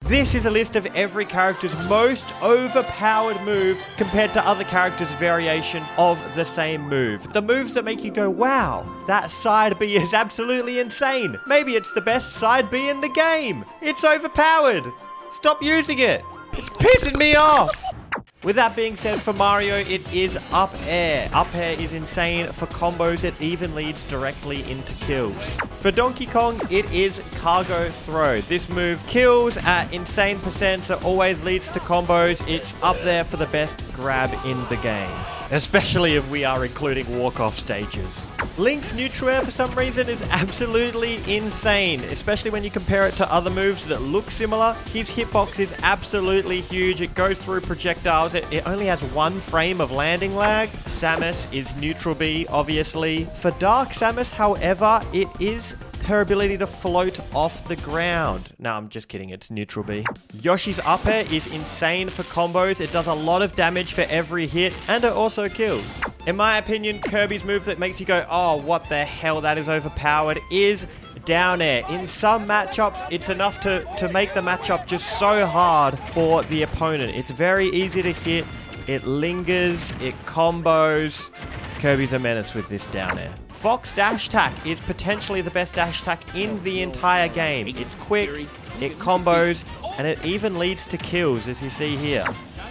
This is a list of every character's most overpowered move compared to other characters' variation of the same move. The moves that make you go, wow, that side B is absolutely insane. Maybe it's the best side B in the game. It's overpowered. Stop using it. It's pissing me off. With that being said, for Mario, it is up air. Up air is insane for combos. It even leads directly into kills. For Donkey Kong, it is cargo throw. This move kills at insane percent, so always leads to combos. It's up there for the best grab in the game, especially if we are including walk-off stages. Link's neutral air for some reason is absolutely insane, especially when you compare it to other moves that look similar. His hitbox is absolutely huge. It goes through projectiles. It only has 1 frame of landing lag. Samus is neutral B, obviously. For Dark Samus, however, it is her ability to float off the ground. No, I'm just kidding. It's neutral B. Yoshi's up air is insane for combos. It does a lot of damage for every hit, and it also kills. In my opinion, Kirby's move that makes you go, oh, what the hell, that is overpowered, is down air. In some matchups, it's enough to make the matchup just so hard for the opponent. It's very easy to hit. It lingers. It combos. Kirby's a menace with this down air. Fox dash attack is potentially the best dash attack in the entire game. It's quick, it combos, and it even leads to kills, as you see here.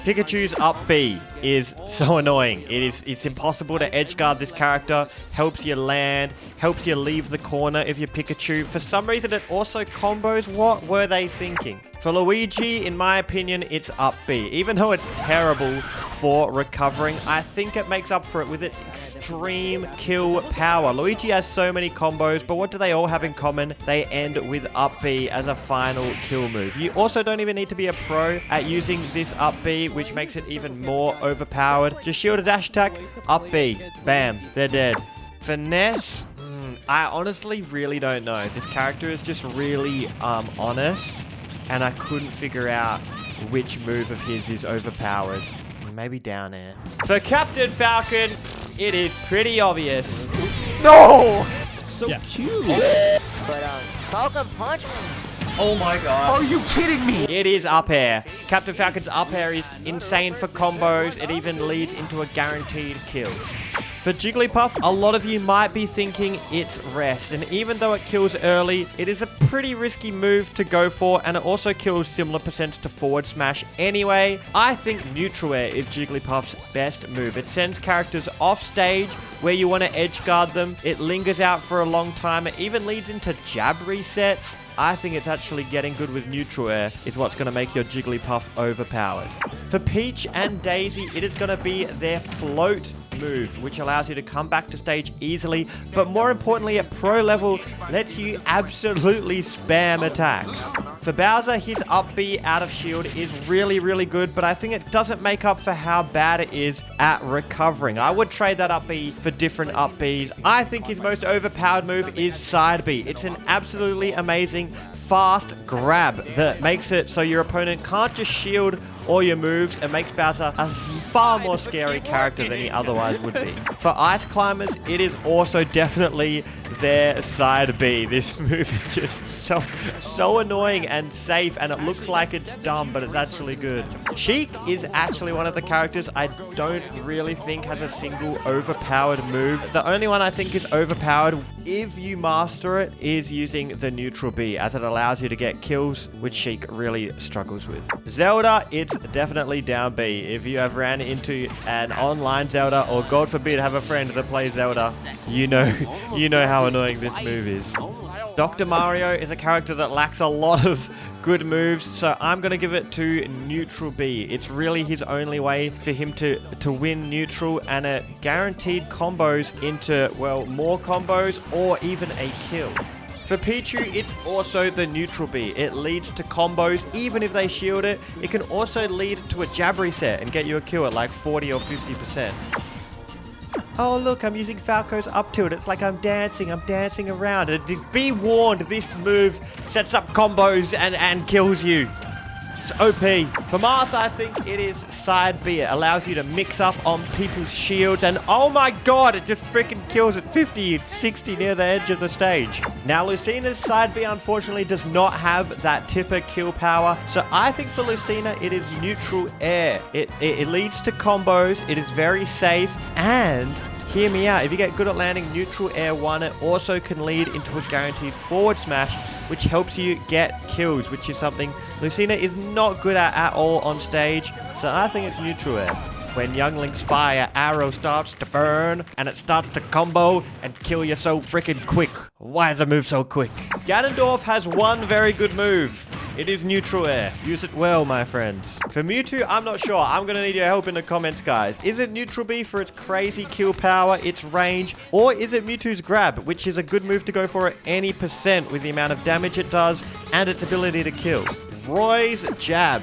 Pikachu's up B is so annoying. It's impossible to edge guard this character. Helps you land, helps you leave the corner if you're Pikachu. For some reason, it also combos. What were they thinking? For Luigi, in my opinion, it's up B. Even though it's terrible for recovering, I think it makes up for it with its extreme kill power. Luigi has so many combos, but what do they all have in common? They end with up B as a final kill move. You also don't even need to be a pro at using this up B, which makes it even more overpowered. Just shield a dash attack, up B, bam, they're dead. Finesse, I honestly really don't know. This character is just really honest, and I couldn't figure out which move of his is overpowered. Maybe down air. For Captain Falcon, it is pretty obvious. No! It's so cute. But Falcon Punch. Oh my god. Are you kidding me? It is up air. Captain Falcon's up air is insane for combos. It even leads into a guaranteed kill. For Jigglypuff, a lot of you might be thinking it's rest, and even though it kills early, it is a pretty risky move to go for, and it also kills similar percents to forward smash anyway. I think neutral air is Jigglypuff's best move. It sends characters off stage where you want to edge guard them. It lingers out for a long time. It even leads into jab resets. I think it's actually getting good with neutral air is what's going to make your Jigglypuff overpowered. For Peach and Daisy, it is going to be their float move, which allows you to come back to stage easily, but more importantly, at pro level, lets you absolutely spam attacks. For Bowser, his up B out of shield is really, really good, but I think it doesn't make up for how bad it is at recovering. I would trade that up B for different up Bs. I think his most overpowered move is side B. It's an absolutely amazing fast grab that makes it so your opponent can't just shield all your moves and makes Bowser a far more scary character than he otherwise would be. For Ice Climbers, it is also definitely their side B. This move is just so annoying and safe, and it looks like it's dumb, but it's actually good. Sheik is actually one of the characters I don't really think has a single overpowered move. The only one I think is overpowered, if you master it, is using the neutral B, as it allows you to get kills, which Sheik really struggles with. Zelda, it's definitely down B. If you have ran into an online Zelda, or God forbid have a friend that plays Zelda, you know how annoying this move is. Dr. Mario is a character that lacks a lot of good moves, so I'm going to give it to neutral B. It's really his only way for him to win neutral, and it guaranteed combos into, well, more combos or even a kill. For Pichu, it's also the neutral B. It leads to combos, even if they shield it. It can also lead to a jab reset and get you a kill at like 40 or 50%. Oh, look, I'm using Falco's up tilt. It's like I'm dancing around. And be warned, this move sets up combos and kills you. It's OP. For Martha, I think it is side B. It allows you to mix up on people's shields, and oh my god, it just freaking kills at 50, 60 near the edge of the stage. Now, Lucina's side B, unfortunately, does not have that tipper kill power, so I think for Lucina, it is neutral air. It leads to combos, it is very safe, and hear me out, if you get good at landing neutral air 1, it also can lead into a guaranteed forward smash, which helps you get kills, which is something Lucina is not good at all on stage. So I think it's neutral air. When younglings fire, arrow starts to burn, and it starts to combo and kill you so freaking quick. Why is it move so quick? Ganondorf has one very good move. It is neutral air. Use it well, my friends. For Mewtwo, I'm not sure. I'm gonna need your help in the comments, guys. Is it neutral B for its crazy kill power, its range, or is it Mewtwo's grab, which is a good move to go for at any percent with the amount of damage it does and its ability to kill? Roy's jab.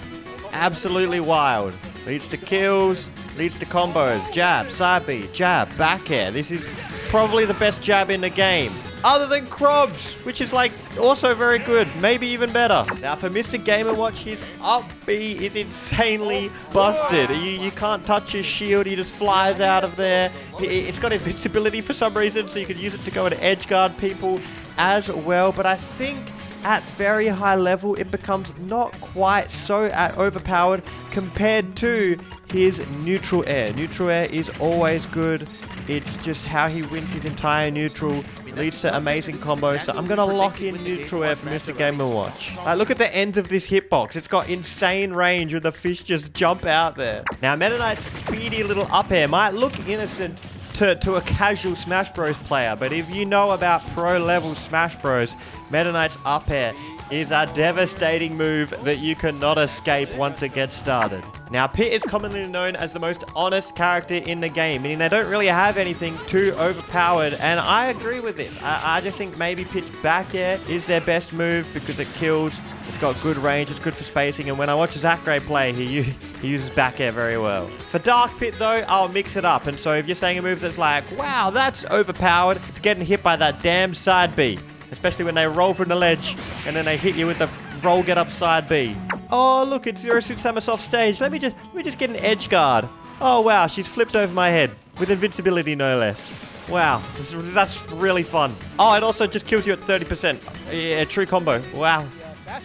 Absolutely wild. Leads to kills, leads to combos. Jab, side B, jab, back air. This is probably the best jab in the game. Other than Krobs, which is like also very good, maybe even better. Now for Mr. Game & Watch, his up B is insanely busted. You can't touch his shield, he just flies out of there. It's got invincibility for some reason, so you could use it to go and edge guard people as well. But I think at very high level, it becomes not quite so overpowered compared to his neutral air. Neutral air is always good. It's just how he wins his entire neutral. Leads to amazing combos. So I'm going to lock in neutral air for Mr. Game & Watch. Look at the ends of this hitbox. It's got insane range with the fish just jump out there. Now, Meta Knight's speedy little up air might look innocent to a casual Smash Bros player, but if you know about pro level Smash Bros, Meta Knight's up air is a devastating move that you cannot escape once it gets started. Now, Pit is commonly known as the most honest character in the game, meaning they don't really have anything too overpowered, and I agree with this. I just think maybe Pit's back air is their best move because it kills, it's got good range, it's good for spacing, and when I watch Zachary play, he uses back air very well. For Dark Pit though, I'll mix it up, and so if you're saying a move that's like, wow, that's overpowered, it's getting hit by that damn side B. Especially when they roll from the ledge and then they hit you with the roll get up side B. Oh, look, it's 06 Samus off stage. Let me just get an edge guard. Oh, wow, she's flipped over my head with invincibility, no less. Wow, that's really fun. Oh, it also just kills you at 30%. Yeah, true combo. Wow.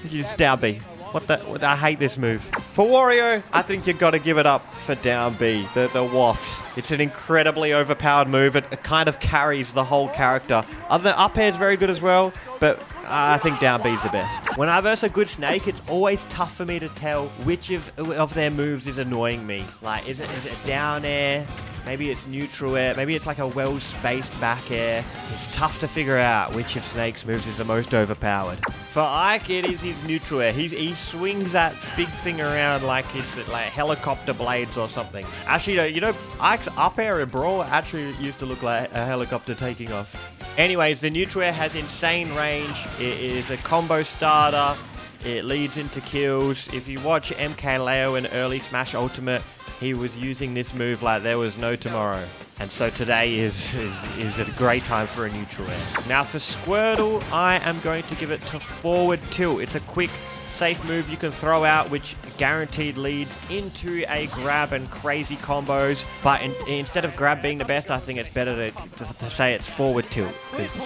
Use down B. I hate this move. For Wario, I think you've got to give it up for down B, the wafts. It's an incredibly overpowered move. It kind of carries the whole character. Other than up air is very good as well, but I think down B is the best. When I verse a good Snake, it's always tough for me to tell which of their moves is annoying me. Like, is it down air? Maybe it's neutral air. Maybe it's like a well-spaced back air. It's tough to figure out which of Snake's moves is the most overpowered. For Ike, it is his neutral air. He swings that big thing around like it's like helicopter blades or something. Actually, you know, Ike's up air in Brawl actually used to look like a helicopter taking off. Anyways, the neutral air has insane range. It is a combo starter. It leads into kills. If you watch MKLeo in early Smash Ultimate, he was using this move like there was no tomorrow. And so today is a great time for a neutral air. Now for Squirtle, I am going to give it to forward tilt. It's a quick, safe move you can throw out, which guaranteed leads into a grab and crazy combos. But instead of grab being the best, I think it's better to say it's forward tilt, because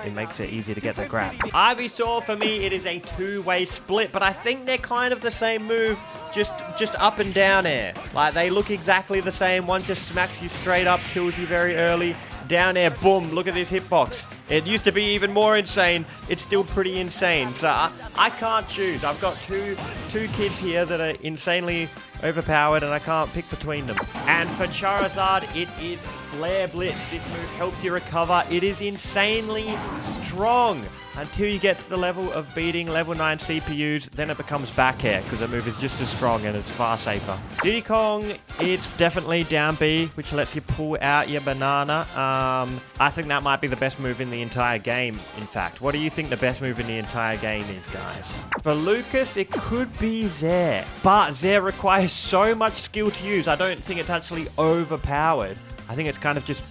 it makes it easier to get the grab. Ivysaur, for me, it is a two-way split, but I think they're kind of the same move, just up and down air. Like, they look exactly the same. One just smacks you straight up, kills you very early. Down air, boom, look at this hitbox. It used to be even more insane. It's still pretty insane. So I can't choose. I've got two kids here that are insanely overpowered, and I can't pick between them. And for Charizard, it is Flare Blitz. This move helps you recover. It is insanely strong until you get to the level of beating level 9 CPUs. Then it becomes back air, because the move is just as strong and is far safer. Diddy Kong, it's definitely down B, which lets you pull out your banana. I think that might be the best move in the entire game, in fact. What do you think the best move in the entire game is, guys? For Lucas, it could be Zair, but Zair requires so much skill to use. I don't think it's actually overpowered. I think it's kind of just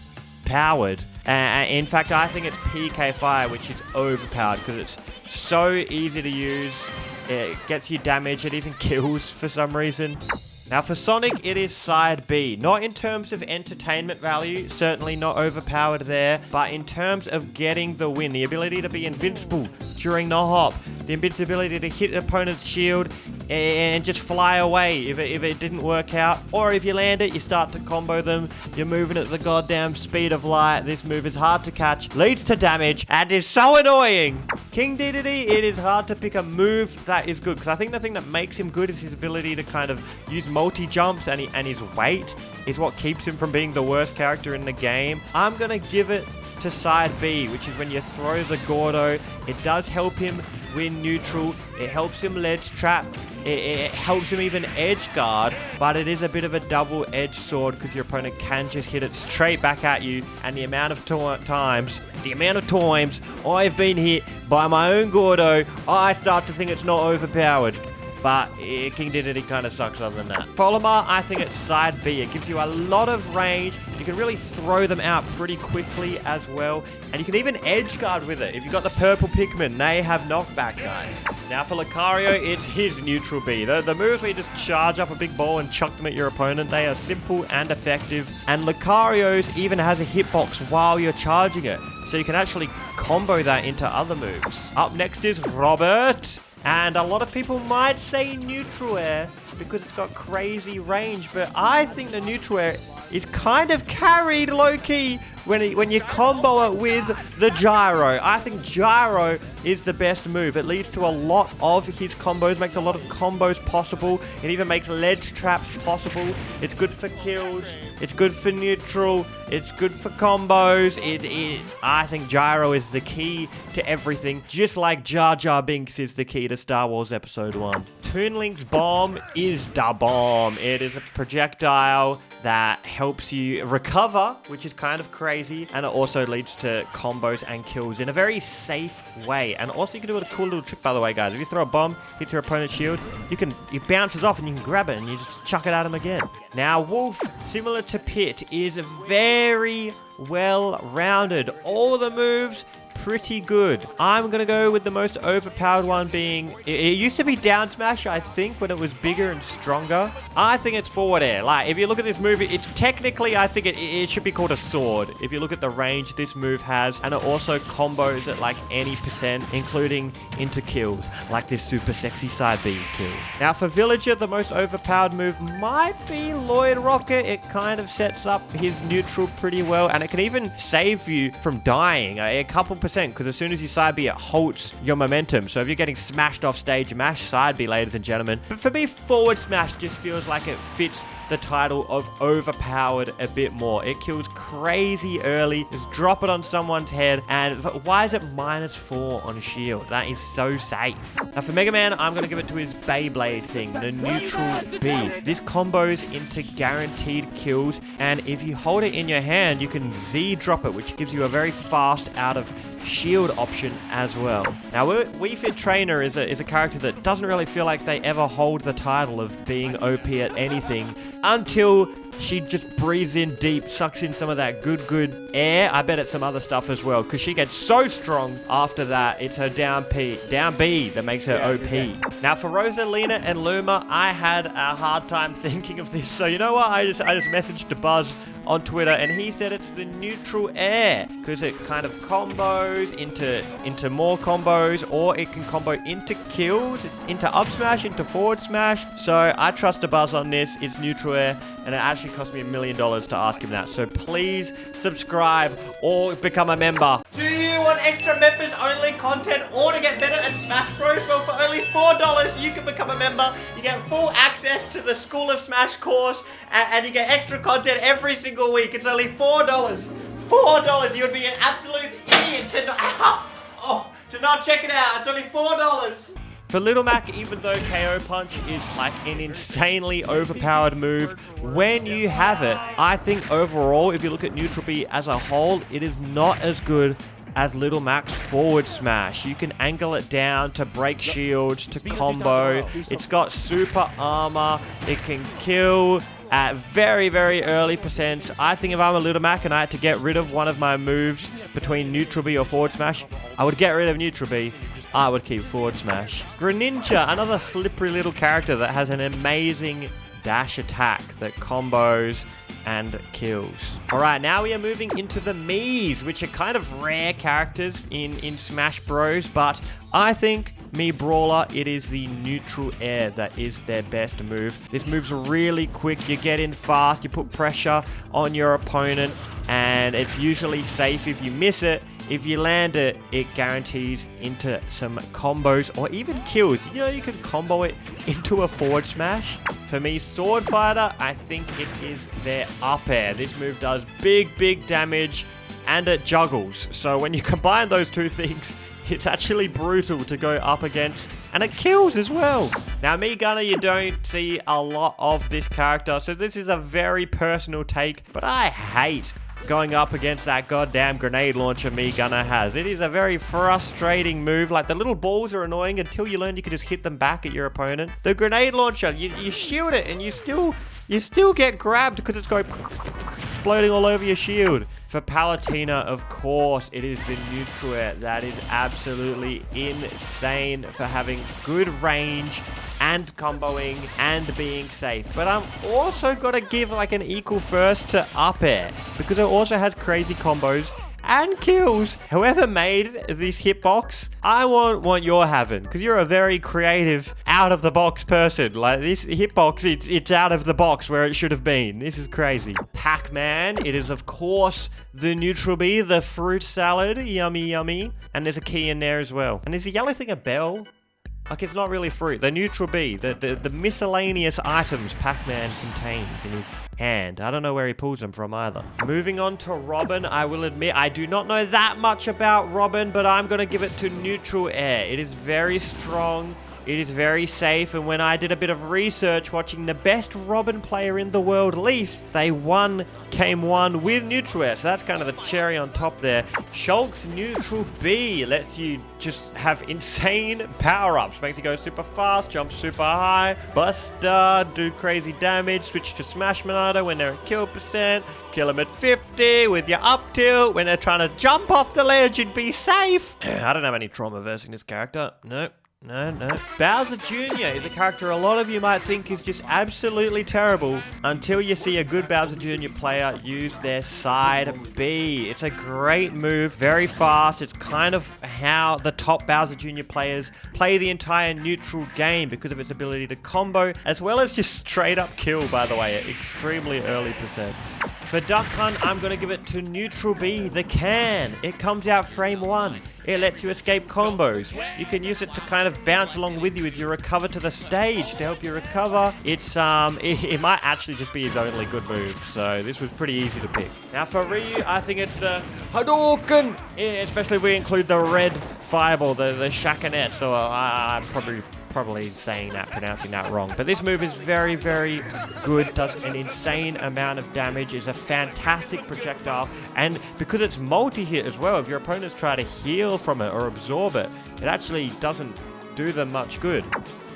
powered. In fact, I think it's PK Fire, which is overpowered because it's so easy to use. It gets you damage. It even kills for some reason. Now for Sonic, it is side B. Not in terms of entertainment value, certainly not overpowered there, but in terms of getting the win. The ability to be invincible during the hop, the invincibility to hit an opponent's shield and just fly away if it didn't work out. Or if you land it, you start to combo them. You're moving at the goddamn speed of light. This move is hard to catch, leads to damage, and is so annoying. King Dedede, it is hard to pick a move that is good, because I think the thing that makes him good is his ability to kind of use multi-jumps, and his weight is what keeps him from being the worst character in the game. I'm going to give it to side B, which is when you throw the Gordo. It does help him win neutral. It helps him ledge trap. It helps him even edge guard, but it is a bit of a double-edged sword because your opponent can just hit it straight back at you, and the amount of times I've been hit by my own Gordo, I start to think it's not overpowered. But King Dedede kind of sucks other than that. Polymer, I think it's side B. It gives you a lot of range. You can really throw them out pretty quickly as well. And you can even edge guard with it. If you've got the purple Pikmin, they have knockback, guys. Now for Lucario, it's his neutral B. The moves where you just charge up a big ball and chuck them at your opponent, they are simple and effective. And Lucario's even has a hitbox while you're charging it. So you can actually combo that into other moves. Up next is Robert. And a lot of people might say neutral air because it's got crazy range, but I think the neutral air is kind of carried low-key when you combo it with the gyro. I think gyro is the best move. It leads to a lot of his combos, makes a lot of combos possible. It even makes ledge traps possible. It's good for kills. It's good for neutral. It's good for combos. I think gyro is the key to everything, just like Jar Jar Binks is the key to Star Wars Episode 1. Toon Link's bomb is the bomb. It is a projectile that helps you recover, which is kind of crazy, and it also leads to combos and kills in a very safe way. And also you can do a cool little trick, by the way, guys. If you throw a bomb, hits your opponent's shield, it bounces off and you can grab it and you just chuck it at him again. Now Wolf, similar to Pit, is very well-rounded. All the moves pretty good. I'm gonna go with the most overpowered one being, it used to be down smash, I think, when it was bigger and stronger. I think it's forward air. Like, if you look at this move, it's technically, I think it should be called a sword. If you look at the range this move has, and it also combos at like any percent, including into kills, like this super sexy side B kill. Now for Villager, the most overpowered move might be Lloyd Rocket. It kind of sets up his neutral pretty well, and it can even save you from dying a couple percent, because as soon as you side B, it halts your momentum. So if you're getting smashed off stage, mash side B, ladies and gentlemen. But for me, forward smash just feels like it fits the title of overpowered a bit more. It kills crazy early, just drop it on someone's head, and why is it -4 on shield? That is so safe. Now for Mega Man, I'm going to give it to his Beyblade thing, the neutral B. This combos into guaranteed kills, and if you hold it in your hand, you can Z drop it, which gives you a very fast out of shield option as well. Now Wii Fit Trainer is a character that doesn't really feel like they ever hold the title of being OP at anything until she just breathes in deep, sucks in some of that good air. I bet it's some other stuff as well, because she gets so strong after that. It's her down B that makes her OP. Now for Rosalina and Luma, I had a hard time thinking of this. So you know what? I just messaged to Buzz on Twitter, and he said it's the neutral air because it kind of combos into more combos, or it can combo into kills, into up smash, into forward smash. So I trust a Buzz on this. It's neutral air, and it actually cost me $1 million to ask him that. So please subscribe or become a member. Do you want extra members only content or to get better at Smash Bros? Well, for only $4 you can become a member. You get full access to the School of Smash course, and you get extra content every single week. It's only $4. $4. You would be an absolute idiot to not check it out. It's only $4. For Little Mac, even though KO Punch is like an insanely overpowered move, when you have it, I think overall, if you look at Neutral B as a whole, it is not as good as Little Mac's forward smash. You can angle it down to break shields, to combo. It's got super armor. It can kill at very, very early percents. I think if I'm a Little Mac and I had to get rid of one of my moves between Neutral B or forward smash, I would get rid of Neutral B I would keep forward smash. Greninja, another slippery little character that has an amazing dash attack that combos and kills. Alright, now we are moving into the Miis, which are kind of rare characters in Smash Bros, but I think Mii Brawler, it is the neutral air that is their best move. This move's really quick, you get in fast, you put pressure on your opponent, and it's usually safe if you miss it. If you land it, it guarantees into some combos or even kills. You know, you can combo it into a forward smash. For me, Sword Fighter, I think it is their up air. This move does big damage and it juggles. So when you combine those two things, it's actually brutal to go up against, and it kills as well. Now, Mii Gunner, you don't see a lot of this character, so this is a very personal take, but I hate going up against that goddamn grenade launcher Mii Gunner has. It is a very frustrating move. Like, the little balls are annoying until you learn you can just hit them back at your opponent. The grenade launcher, you shield it, and you still get grabbed because it's going exploding all over your shield. For Palutena, of course, it is the neutral air that is absolutely insane for having good range and comboing and being safe. But I'm also got to give like an equal first to up air because it also has crazy combos and kills. Whoever made this hitbox, I want your having, because you're a very creative, out-of-the-box person. Like, this hitbox, it's out of the box where it should have been. This is crazy. Pac-Man, it is, of course, the neutral B, the fruit salad. Yummy. And there's a key in there as well. And is the yellow thing a bell? Like, it's not really fruit. The neutral B, the miscellaneous items Pac-Man contains in his hand. I don't know where he pulls them from either. Moving on to Robin, I will admit I do not know that much about Robin, but I'm going to give it to neutral air. It is very strong. It is very safe, and when I did a bit of research watching the best Robin player in the world, Leaf, they came one with neutral air, so that's kind of the cherry on top there. Shulk's neutral B lets you just have insane power-ups, makes you go super fast, jump super high, Buster, do crazy damage, switch to Smash Monado when they're at kill percent, kill them at 50 with your up tilt when they're trying to jump off the ledge and be safe. I don't have any trauma versing this character. Nope. No. Bowser Jr. is a character a lot of you might think is just absolutely terrible until you see a good Bowser Jr. player use their side B. It's a great move, very fast. It's kind of how the top Bowser Jr. players play the entire neutral game because of its ability to combo, as well as just straight up kill, by the way, at extremely early percents. For Duck Hunt, I'm going to give it to neutral B, the can. It comes out frame 1. It lets you escape combos. You can use it to kind of bounce along with you as you recover to the stage to help you recover. It's it might actually just be his only good move, so this was pretty easy to pick. Now for Ryu, I think it's Hadouken, especially if we include the red fireball, the Shakinet, so I'm probably pronouncing that wrong. But this move is very good, does an insane amount of damage, is a fantastic projectile, and because it's multi-hit as well, if your opponents try to heal from it or absorb it, it actually doesn't do them much good.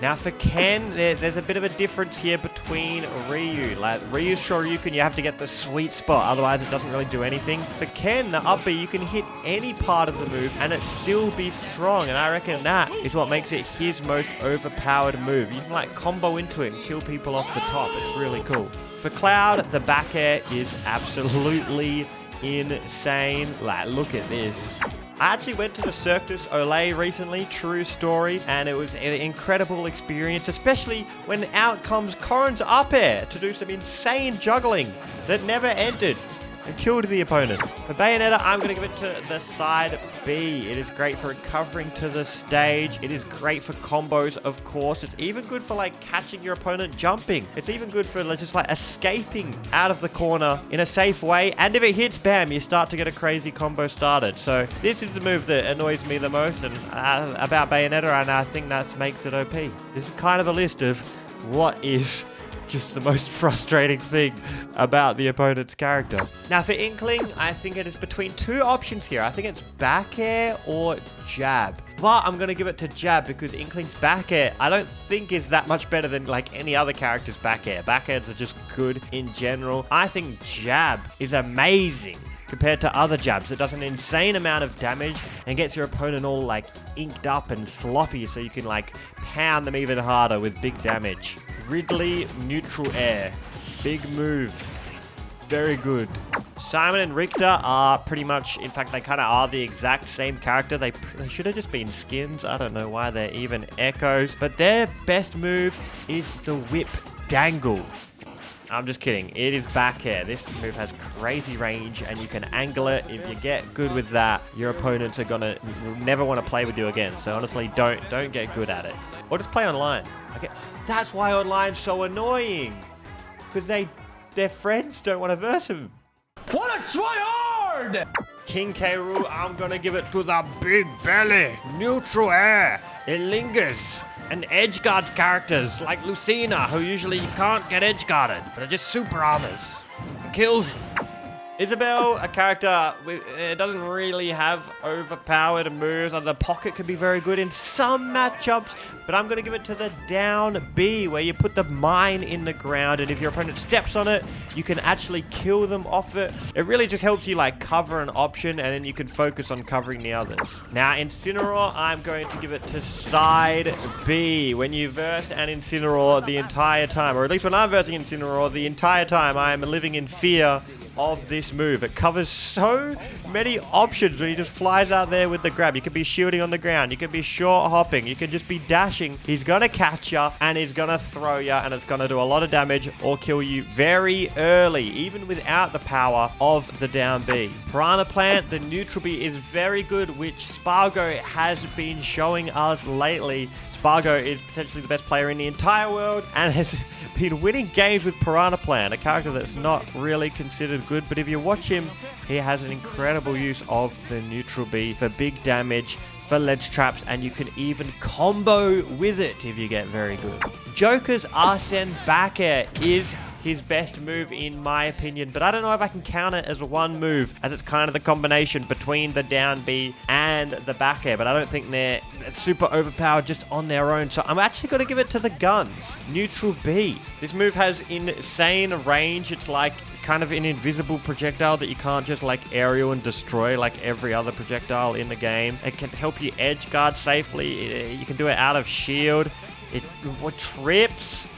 Now for Ken, there's a bit of a difference here between Ryu. Like, Ryu's Shoryuken, you have to get the sweet spot, otherwise it doesn't really do anything. For Ken, the up B, you can hit any part of the move and it still be strong, and I reckon that is what makes it his most overpowered move. You can like combo into it and kill people off the top. It's really cool. For Cloud, the back air is absolutely insane. Like, look at this. I actually went to the Cirque du Soleil recently, true story, and it was an incredible experience, especially when out comes Corrin's up air to do some insane juggling that never ended and killed the opponent. For Bayonetta, I'm going to give it to the side B. It is great for recovering to the stage. It is great for combos, of course. It's even good for like catching your opponent jumping. It's even good for just like escaping out of the corner in a safe way. And if it hits, bam, you start to get a crazy combo started. So this is the move that annoys me the most and about Bayonetta, and I think that makes it OP. This is kind of a list of what is just the most frustrating thing about the opponent's character. Now for Inkling, I think it is between two options here. I think it's back air or jab. But I'm going to give it to jab because Inkling's back air I don't think is that much better than like any other character's back air. Back airs are just good in general. I think jab is amazing compared to other jabs. It does an insane amount of damage and gets your opponent all like inked up and sloppy so you can like pound them even harder with big damage. Ridley neutral air. Big move. Very good. Simon and Richter are pretty much, in fact, they kind of are the exact same character. They should have just been skins. I don't know why they're even echoes. But their best move is the whip dangle. I'm just kidding. It is back air. This move has crazy range and you can angle it. If you get good with that, your opponents are gonna never want to play with you again. So honestly, don't get good at it. Or just play online. Okay, that's why online's so annoying. Because their friends don't want to verse him. What a tryhard! King K. Rool, I'm gonna give it to the big belly. Neutral air. It lingers. And edge guards characters like Lucina, who usually can't get edge guarded, but are just super armors. Kills. Isabelle, a character it doesn't really have overpowered moves. The pocket could be very good in some matchups, but I'm going to give it to the down B, where you put the mine in the ground, and if your opponent steps on it, you can actually kill them off it. It really just helps you like cover an option, and then you can focus on covering the others. Now, Incineroar, I'm going to give it to side B. When you verse an Incineroar the entire time, or at least when I'm versing Incineroar the entire time, I am living in fear of this move. It covers so many options when he just flies out there with the grab. You could be shielding on the ground, you could be short hopping, you could just be dashing. He's gonna catch you and he's gonna throw you, and it's gonna do a lot of damage or kill you very early, even without the power of the down B. Piranha Plant, the neutral B, is very good, which Spargo has been showing us lately. Spargo is potentially the best player in the entire world and has been winning games with Piranha Plant, a character that's not really considered good, but if you watch him, he has an incredible use of the neutral B for big damage, for ledge traps, and you can even combo with it if you get very good. Joker's Arsene back air is his best move in my opinion, but I don't know if I can count it as one move, as it's kind of the combination between the down B and the back air, but I don't think they're super overpowered just on their own, so I'm actually going to give it to the guns. Neutral B. This move has insane range. It's like kind of an invisible projectile that you can't just like aerial and destroy like every other projectile in the game. It can help you edge guard safely. You can do it out of shield. What trips?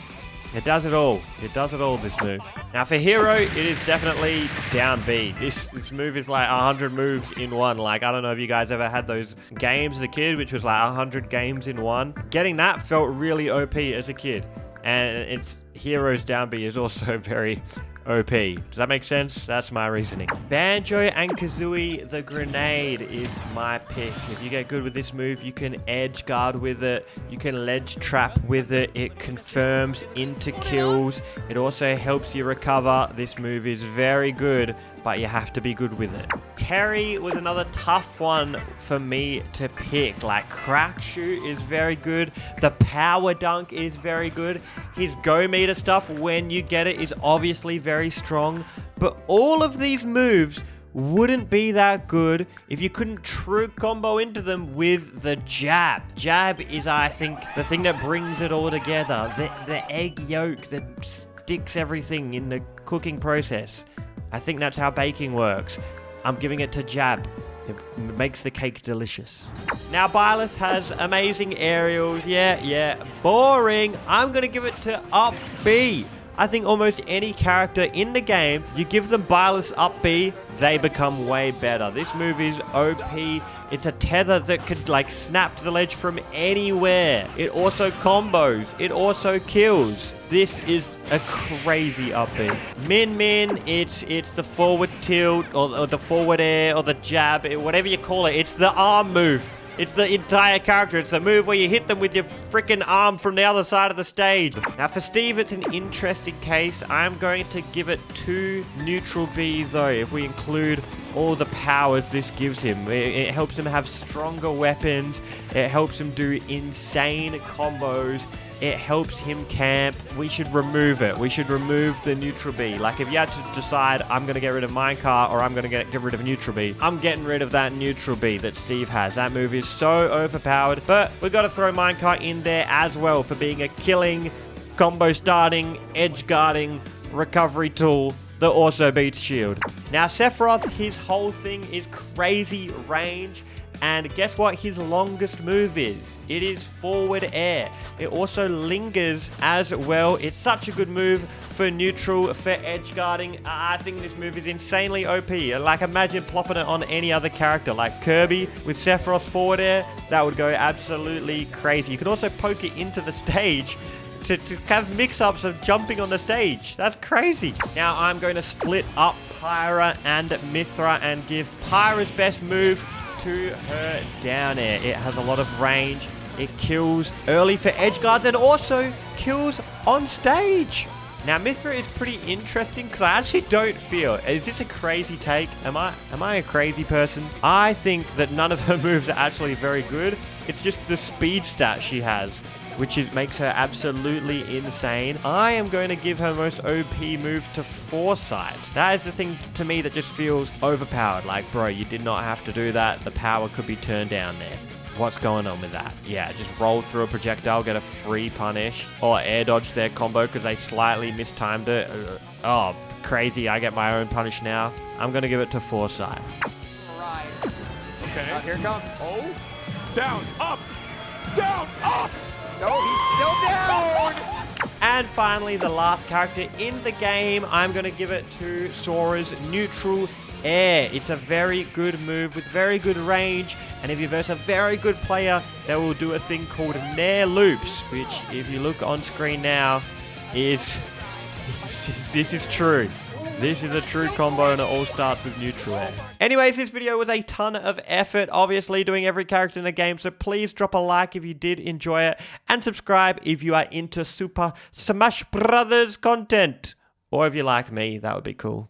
It does it all. It does it all, this move. Now for hero, it is definitely down B. This move is like 100 moves in one. Like, I don't know if you guys ever had those games as a kid, which was like 100 games in one. Getting that felt really OP as a kid. And it's hero's down B is also very OP. Does that make sense? That's my reasoning. Banjo and Kazooie, the grenade, is my pick. If you get good with this move, you can edge guard with it. You can ledge trap with it. It confirms into kills. It also helps you recover. This move is very good, but you have to be good with it. Terry was another tough one for me to pick. Like, Crack Shoot is very good. The Power Dunk is very good. His Go Meter stuff, when you get it, is obviously very strong. But all of these moves wouldn't be that good if you couldn't true combo into them with the jab. Jab is, I think, the thing that brings it all together. The egg yolk that sticks everything in the cooking process. I think that's how baking works. I'm giving it to jab. It makes the cake delicious. Now, Byleth has amazing aerials. Yeah. Boring. I'm going to give it to up B. I think almost any character in the game, you give them Byleth's up B, they become way better. This move is OP. It's a tether that could like snap to the ledge from anywhere. It also combos. It also kills. This is a crazy up B. Min, it's the forward tilt or the forward air or the jab, whatever you call it. It's the arm move. It's the entire character. It's the move where you hit them with your freaking arm from the other side of the stage. Now for Steve, it's an interesting case. I'm going to give it to neutral B though, if we include all the powers this gives him. It helps him have stronger weapons. It helps him do insane combos. It helps him camp. We should remove it. We should remove the neutral B. Like, if you had to decide, I'm going to get rid of Minecart or I'm going to get rid of neutral B, I'm getting rid of that neutral B that Steve has. That move is so overpowered. But we've got to throw Minecart in there as well for being a killing, combo starting, edge guarding, recovery tool that also beats shield. Now, Sephiroth, his whole thing is crazy range. And guess what his longest move is? It is forward air. It also lingers as well. It's such a good move for neutral, for edge guarding. I think this move is insanely OP. Like, imagine plopping it on any other character, like Kirby with Sephiroth's forward air. That would go absolutely crazy. You could also poke it into the stage to have mix-ups of jumping on the stage. That's crazy. Now, I'm going to split up Pyra and Mythra and give Pyra's best move to her down air. It has a lot of range. It kills early for edge guards and also kills on stage. Now, Mythra is pretty interesting because I actually don't feel... Is this a crazy take? Am I a crazy person? I think that none of her moves are actually very good. It's just the speed stat she has, which makes her absolutely insane. I am going to give her most OP move to Foresight. That is the thing to me that just feels overpowered. Like, bro, you did not have to do that. The power could be turned down there. What's going on with that? Yeah, just roll through a projectile, get a free punish, or air dodge their combo because they slightly mistimed it. Oh, crazy. I get my own punish now. I'm going to give it to Foresight. Right. Okay. Here it comes. Oh. Down, up, down, up. No, he's still down. And finally, the last character in the game, I'm going to give it to Sora's neutral air. It's a very good move with very good range. And if you verse a very good player, they will do a thing called Nair Loops, which, if you look on screen now, is... this is true. This is a true combo, and it all starts with neutral air. Anyways, this video was a ton of effort, obviously, doing every character in the game, so please drop a like if you did enjoy it, and subscribe if you are into Super Smash Brothers content. Or if you like me, that would be cool.